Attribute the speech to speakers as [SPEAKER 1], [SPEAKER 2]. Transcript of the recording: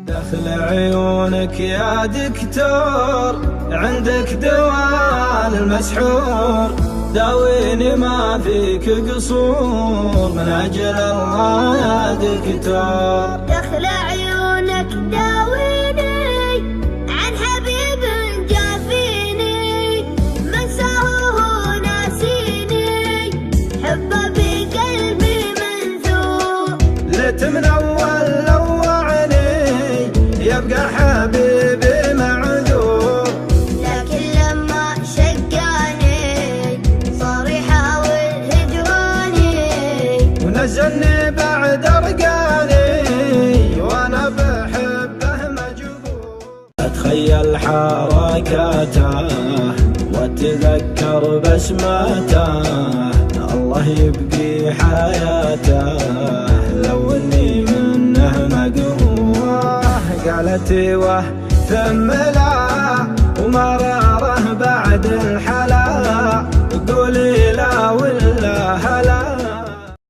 [SPEAKER 1] دخل عيونك يا دكتور، عندك دواء المسحور، داويني ما فيك قصور من أجل الله يا دكتور.
[SPEAKER 2] دخل عيونك داويني عن حبيب جافيني، مساه ناسيني، حبه بقلبي منثور.
[SPEAKER 1] لت من أول لوعني يبقى حبيبي معذور،
[SPEAKER 2] لكن لما شقاني صار يحاول هجراني،
[SPEAKER 1] ونزلني بعد رقاني وانا بحبه مجبور. اتخيل حركاته واتذكر بسمته، الله يبقي حياته لو اني منه مقهور. قالت ايوه ثم لا ومراره بعد الحلا، قولي لا ولا